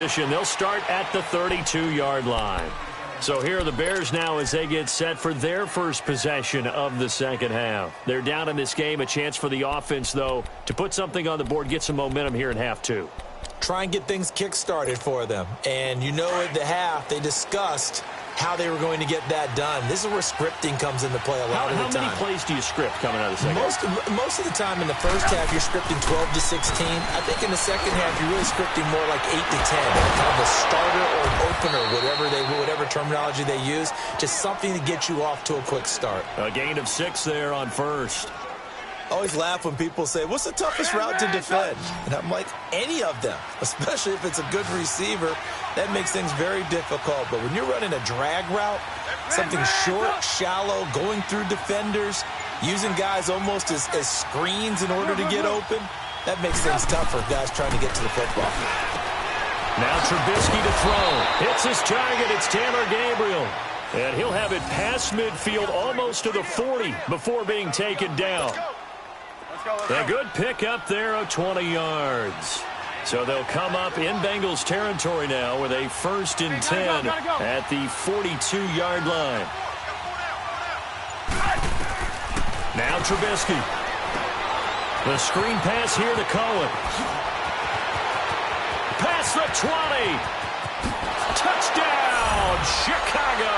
They'll start at the 32-yard line. So here are the Bears now as they get set for their first possession of the second half. They're down in this game. A chance for the offense, though, to put something on the board, get some momentum here in half two. Try and get things kick-started for them. And you know at the half, they discussed how they were going to get that done. This is where scripting comes into play a lot of the time. How many plays do you script coming out of the second half? Most of the time in the first half, you're scripting 12 to 16. I think in the second half, you're really scripting more like 8 to 10. Kind of a starter or an opener, whatever terminology they use. Just something to get you off to a quick start. A gain of 6 there on first. I always laugh when people say, what's the toughest route to defend? And I'm like, any of them, especially if it's a good receiver. That makes things very difficult. But when you're running a drag route, something short, shallow, going through defenders, using guys almost as screens in order to get open, that makes things tough for guys trying to get to the football. Now Trubisky to throw. Hits his target. It's Taylor Gabriel. And he'll have it past midfield almost to the 40 before being taken down. A good pickup there of 20 yards. So they'll come up in Bengals territory now with a 1st and 10 at the 42-yard line. Now Trubisky. The screen pass here to Cohen. Past the 20. Touchdown, Chicago.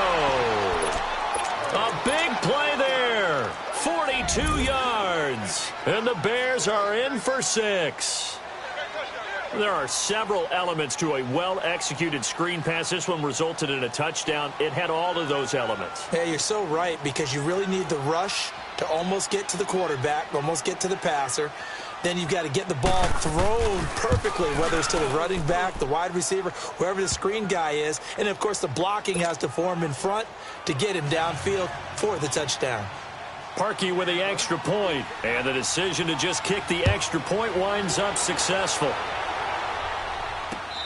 A big play there. 42 yards. And the Bears are in for 6. There are several elements to a well-executed screen pass. This one resulted in a touchdown. It had all of those elements. Yeah, you're so right, because you really need the rush to almost get to the quarterback, almost get to the passer. Then you've got to get the ball thrown perfectly, whether it's to the running back, the wide receiver, whoever the screen guy is. And, of course, the blocking has to form in front to get him downfield for the touchdown. Parkey with the extra point, and the decision to just kick the extra point winds up successful.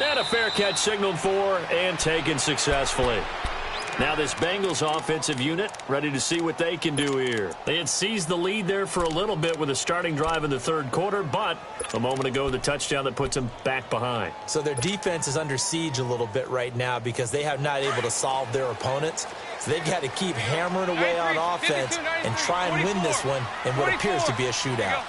And a fair catch signaled for and taken successfully. Now this Bengals offensive unit ready to see what they can do here. They had seized the lead there for a little bit with a starting drive in the third quarter, but a moment ago the touchdown that puts them back behind. So their defense is under siege a little bit right now because they have not able to solve their opponents. So they've got to keep hammering away on offense and try and win this one in what appears to be a shootout.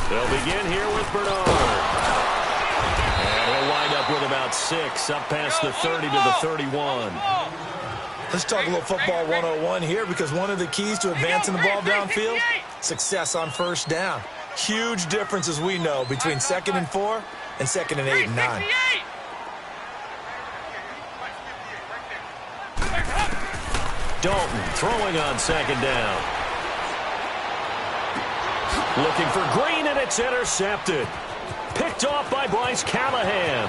They'll begin here with Bernard. And he'll wind up with about 6, up past the 30 to the 31. Let's talk a little football 101 here, because one of the keys to advancing the ball downfield, success on first down. Huge difference, as we know, between 2nd and 4 and 2nd and 8 and 9. Dalton throwing on 2nd down. Looking for Green, and it's intercepted. Picked off by Bryce Callahan.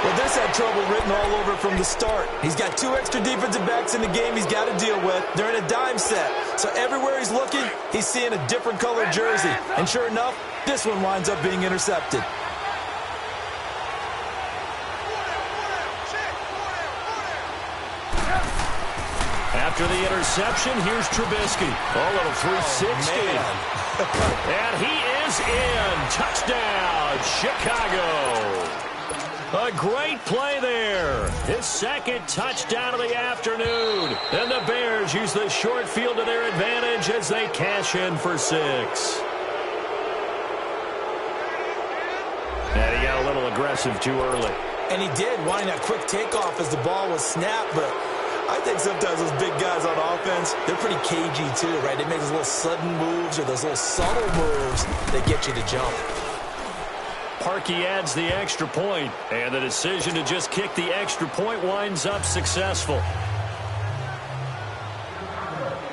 Well, this had trouble written all over from the start. He's got 2 extra defensive backs in the game he's got to deal with. They're in a dime set. So everywhere he's looking, he's seeing a different colored jersey. And sure enough, this one winds up being intercepted. After the interception, here's Trubisky. Oh, little 360. And he is in. Touchdown, Chicago. A great play there. His 2nd touchdown of the afternoon. And the Bears use the short field to their advantage as they cash in for 6. And he got a little aggressive too early. And he did, wanting that quick takeoff as the ball was snapped, but I think sometimes those big guys on offense, they're pretty cagey too, right? They make those little sudden moves or those little subtle moves that get you to jump. Parkey adds the extra point, and the decision to just kick the extra point winds up successful.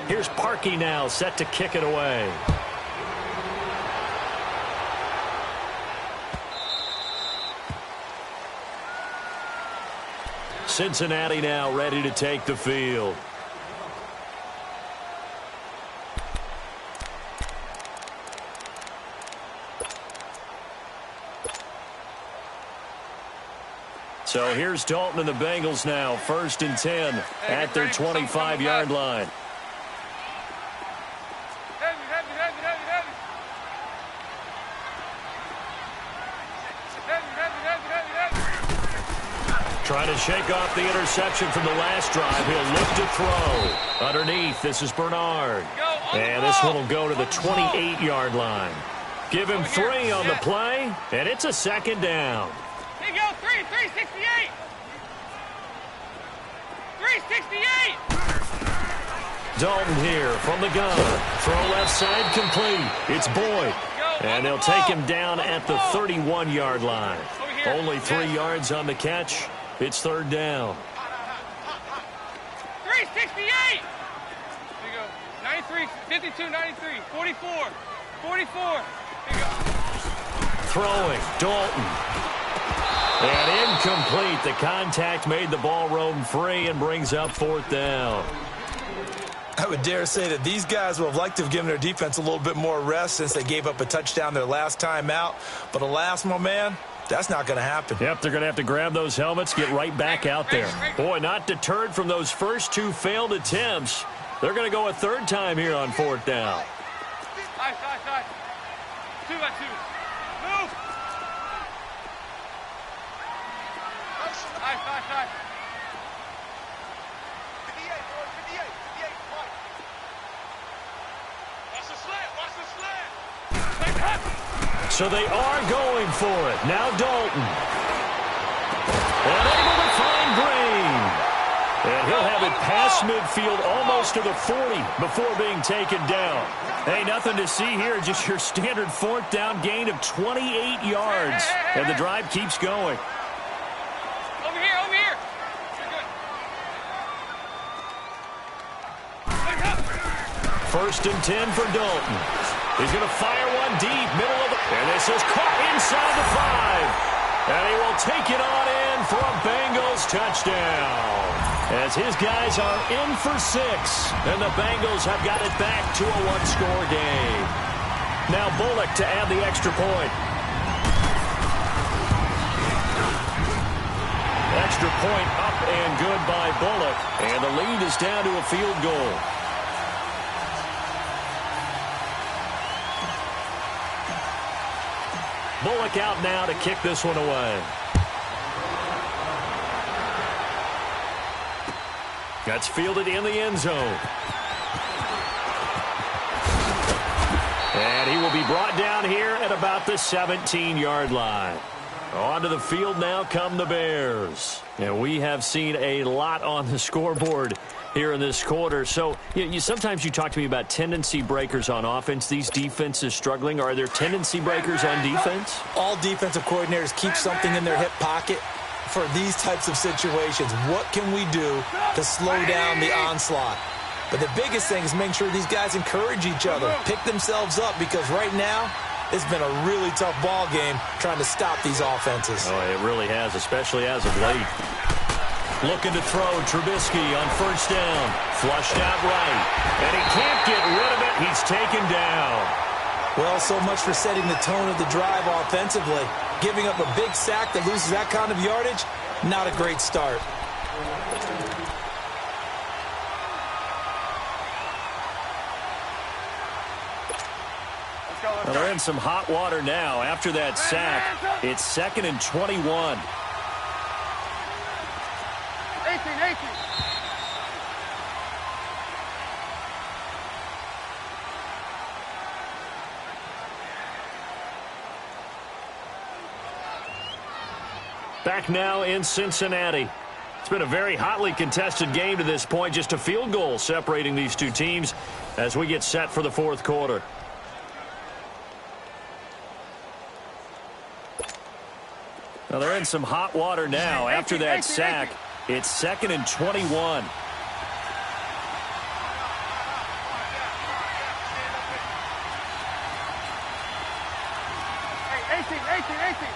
Here's Parkey now, set to kick it away. Cincinnati now ready to take the field. So here's Dalton and the Bengals now, 1st and 10 at their 25-yard line. Trying to shake off the interception from the last drive. He'll look to throw. Underneath, this is Bernard. And this one will go to the 28-yard line. Give him 3 on the play, and it's a 2nd down. Here you go, 368. 368. Dalton here from the gun. Throw left side complete. It's Boyd. And they'll take him down at the 31-yard line. Only 3 yards on the catch. It's 3rd down. 368. Here you go. 93, 52, 93, 44, 44. Here you go. Throwing, Dalton. And incomplete. The contact made the ball roam free and brings up 4th down. I would dare say that these guys would have liked to have given their defense a little bit more rest since they gave up a touchdown their last time out. But alas, my man, that's not going to happen. Yep, they're going to have to grab those helmets, get right back out there. Boy, not deterred from those first 2 failed attempts. They're going to go a 3rd time here on 4th down. Nice. 2 by 2. Move. Nice. So they are going for it. Now Dalton. And able to find Green. And he'll have it past midfield almost to the 40 before being taken down. Hey, nothing to see here. Just your standard 4th down gain of 28 yards. And the drive keeps going. Over here. You're good. 1st and 10 for Dalton. He's going to fire one deep, middle of the... And this is caught inside the 5. And he will take it on in for a Bengals touchdown. As his guys are in for 6. And the Bengals have got it back to a 1-score game. Now Bullock to add the extra point. Extra point up and good by Bullock. And the lead is down to a field goal. Bullock out now to kick this one away. That's fielded in the end zone. And he will be brought down here at about the 17-yard line. Onto the field now come the Bears. And we have seen a lot on the scoreboard here in this quarter. So sometimes you talk to me about tendency breakers on offense. These defenses struggling. Are there tendency breakers on defense? All defensive coordinators keep something in their hip pocket for these types of situations. What can we do to slow down the onslaught? But the biggest thing is making sure these guys encourage each other, pick themselves up, because right now it's been a really tough ball game trying to stop these offenses. Oh, it really has, especially as of late. Looking to throw, Trubisky on 1st down. Flushed out right. And he can't get rid of it. He's taken down. Well, so much for setting the tone of the drive offensively. Giving up a big sack that loses that kind of yardage, not a great start. Well, they're in some hot water now. After that sack, it's 2nd and 21. 18. Back now in Cincinnati. It's been a very hotly contested game to this point. Just a field goal separating these two teams as we get set for the 4th quarter. Well, they're in some hot water now. After that sack, it's 2nd and 21. Hey, 18.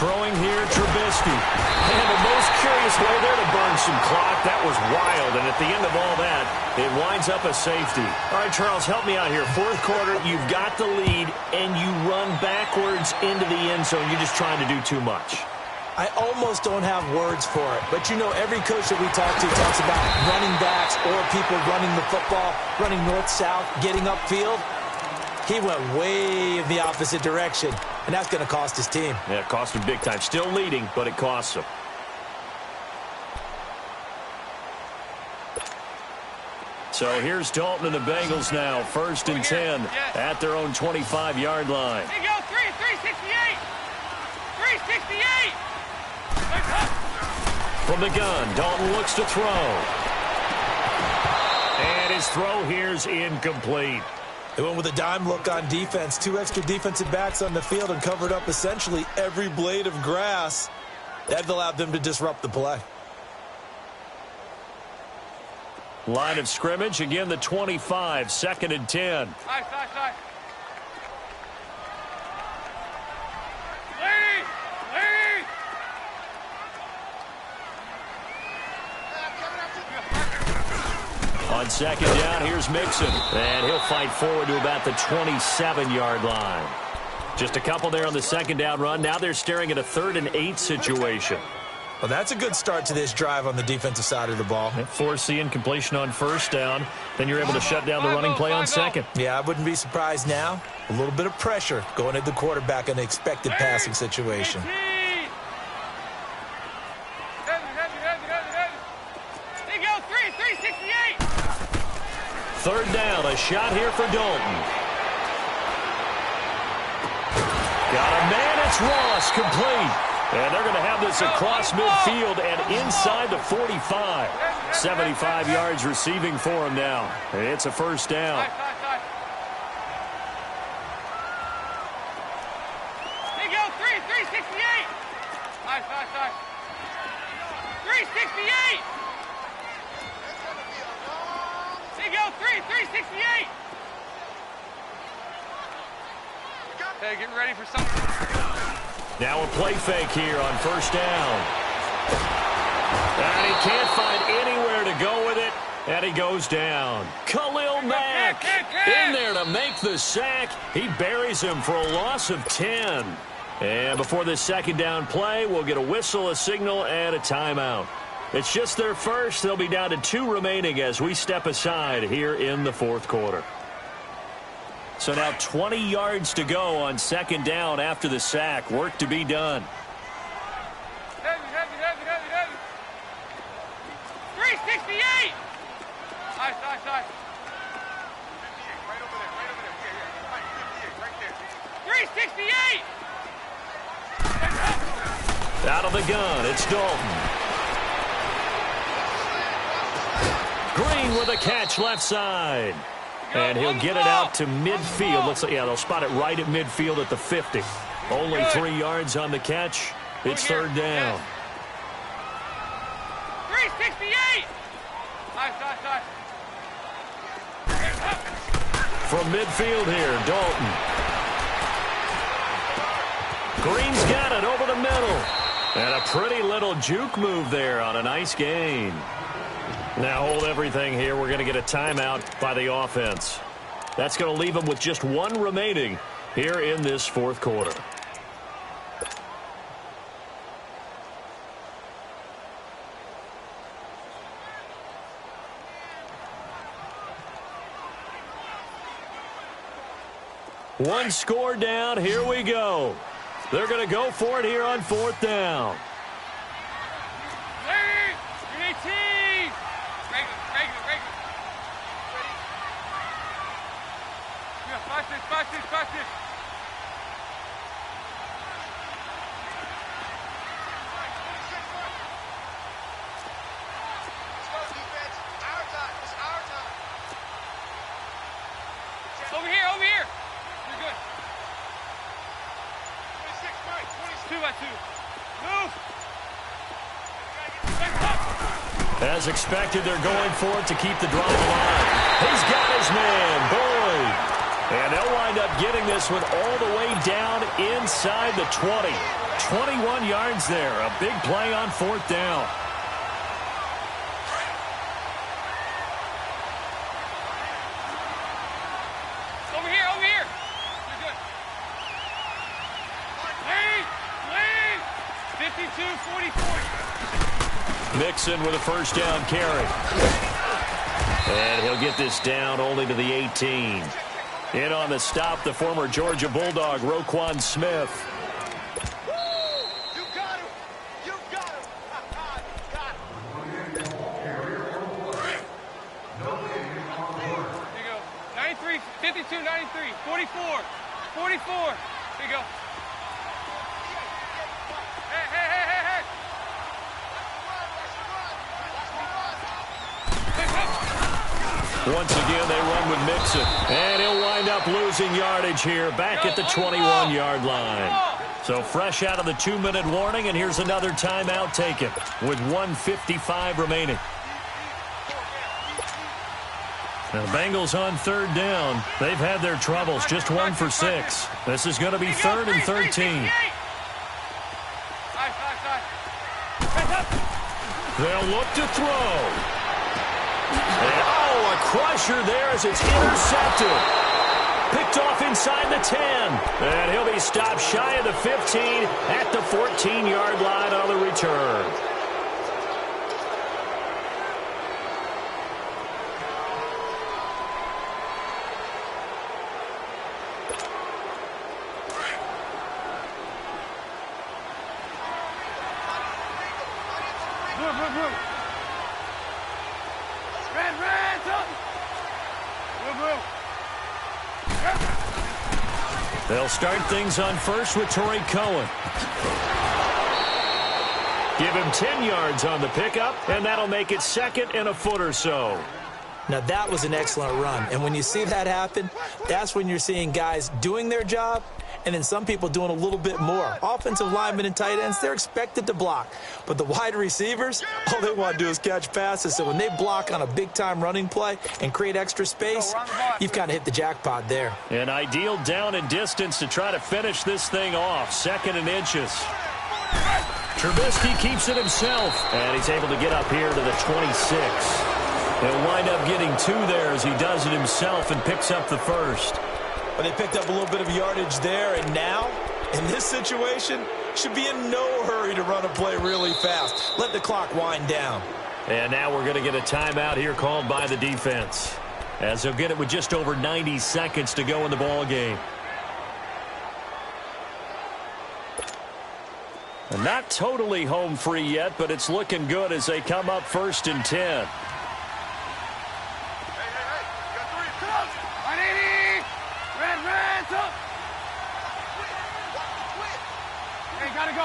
Throwing here, Trubisky. And the most curious Obvious way there to burn some clock. That was wild, and at the end of all that, it winds up a safety. All right, Charles, help me out here. Fourth quarter, you've got the lead, and you run backwards into the end zone. You're just trying to do too much. I almost don't have words for it. But, you know, every coach that we talk to talks about running backs or people running the football, running north-south, getting upfield. He went way in the opposite direction, and that's going to cost his team. Yeah, it cost him big time. Still leading, but it costs him. So here's Dalton and the Bengals now. 1st and 10 at their own 25-yard line. Here you go, 368. 368. From the gun, Dalton looks to throw. And his throw here's incomplete. They went with a dime look on defense. 2 extra defensive backs on the field and covered up essentially every blade of grass. That allowed them to disrupt the play. Line of scrimmage, again the 25, 2nd and 10. Side. Lead. On 2nd down, here's Mixon. And he'll fight forward to about the 27-yard line. Just a couple there on the 2nd down run. Now they're staring at a 3rd and 8 situation. Well, that's a good start to this drive on the defensive side of the ball. Force the incompletion on 1st down. Then you're able to shut down the running play on 2nd. Yeah, I wouldn't be surprised now. A little bit of pressure going at the quarterback in an expected passing situation. Here you go, 368. 3rd down, a shot here for Dalton. Got a man, it's Ross, complete. And they're going to have this across midfield and inside the 45. 75 yards receiving for him now. It's a 1st down. Here you go, 368. Side. 368. Here you go, 368. Hey, getting ready for something. Now a play fake here on 1st down. And he can't find anywhere to go with it, and he goes down. Khalil Mack in there to make the sack. He buries him for a loss of 10. And before this 2nd down play, we'll get a whistle, a signal, and a timeout. It's just their first. They'll be down to 2 remaining as we step aside here in the 4th quarter. So now 20 yards to go on 2nd down after the sack. Work to be done. Heavy. 368. Side. 58, right over there. Yeah, 58, right there. 368. Out of the gun, it's Dalton. Green with a catch left side. And he'll get it out to midfield. Looks like, yeah, they'll spot it right at midfield at the 50. Only 3 yards on the catch. It's 3rd down. 368. Side. From midfield here, Dalton. Green's got it over the middle. And a pretty little juke move there on a nice gain. Now hold everything here. We're going to get a timeout by the offense. That's going to leave them with just 1 remaining here in this 4th quarter. One score down. Here we go. They're going to go for it here on 4th down. Watch this. Over here. You're good. 26, Mike. 2 by 2. Move. As expected, they're going for it to keep the drive alive. He's got his man, Boyd. And they'll wind up getting this one all the way down inside the 20. 21 yards there. A big play on 4th down. 40. Mixon with a first down carry. And he'll get this down only to the 18. In on the stop, the former Georgia Bulldog, Roquan Smith. You got him. You got him. You got him. Here you go. 93, 52, 93, 44, 44. Here you go. Hey, hey, hey, hey, hey. Once again, they run with Mixon. And he'll wind up losing yardage here back at the 21-yard line. So fresh out of the 2-minute warning, and here's another timeout taken with 1:55 remaining. Now, the Bengals on third down. They've had their troubles, just 1 for 6. This is going to be 3rd and 13. They'll look to throw. And, a crusher there as it's intercepted. Picked off inside the 10. And he'll be stopped shy of the 15 at the 14-yard line on the return. They'll start things on first with Torrey Cohen. Give him 10 yards on the pickup, and that'll make it 2nd and a foot or so. Now, that was an excellent run. And when you see that happen, that's when you're seeing guys doing their job and then some people doing a little bit more. Offensive linemen and tight ends, they're expected to block. But the wide receivers, all they want to do is catch passes. So when they block on a big-time running play and create extra space, you've kind of hit the jackpot there. An ideal down and distance to try to finish this thing off. 2nd and inches. Trubisky keeps it himself, and he's able to get up here to the 26. He'll wind up getting 2 there as he does it himself and picks up the first. But they picked up a little bit of yardage there, and now, in this situation, should be in no hurry to run a play really fast. Let the clock wind down. And now we're going to get a timeout here called by the defense, as they'll get it with just over 90 seconds to go in the ball game. And not totally home free yet, but it's looking good as they come up 1st and 10.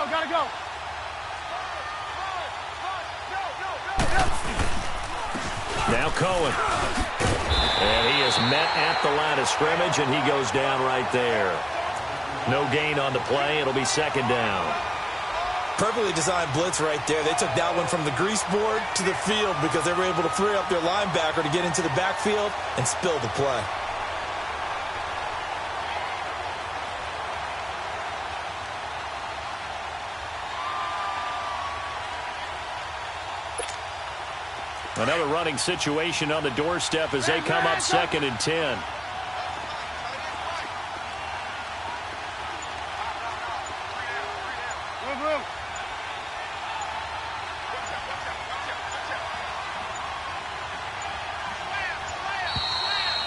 Gotta go. Now Cohen. And he is met at the line of scrimmage, and he goes down right there. No gain on the play. It'll be 2nd down. Perfectly designed blitz right there. They took that one from the grease board to the field because they were able to free up their linebacker to get into the backfield and spill the play. Another running situation on the doorstep as they come up 2nd and 10.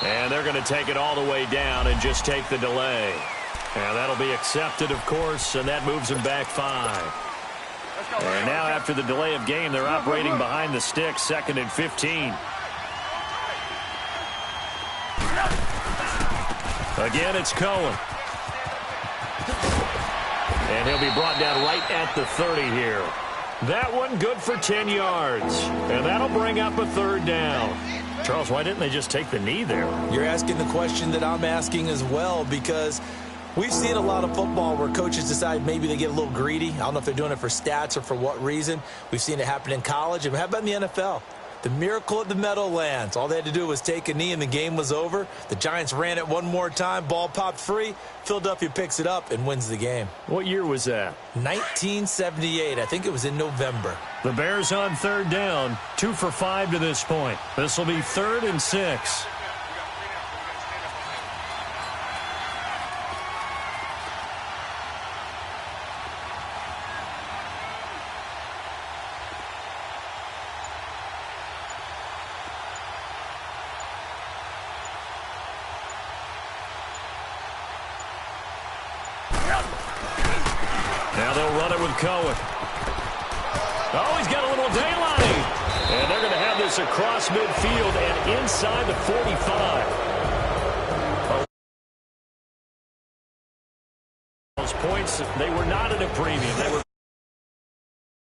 And they're going to take it all the way down and just take the delay. And that'll be accepted, of course, and that moves them back 5. And now after the delay of game, they're operating behind the sticks, 2nd and 15. Again, it's Cohen. And he'll be brought down right at the 30 here. That one good for 10 yards. And that'll bring up a 3rd down. Charles, why didn't they just take the knee there? You're asking the question that I'm asking as well, because we've seen a lot of football where coaches decide maybe they get a little greedy. I don't know if they're doing it for stats or for what reason. We've seen it happen in college. And how about in the NFL? The miracle at the Meadowlands. All they had to do was take a knee and the game was over. The Giants ran it one more time. Ball popped free. Philadelphia picks it up and wins the game. What year was that? 1978. I think it was in November. The Bears on 3rd down. 2 for 5 to this point. This will be 3rd and 6. Now they'll run it with Cohen. Oh, he's got a little daylight. And they're going to have this across midfield and inside the 45. Those points, they were not at a premium. They were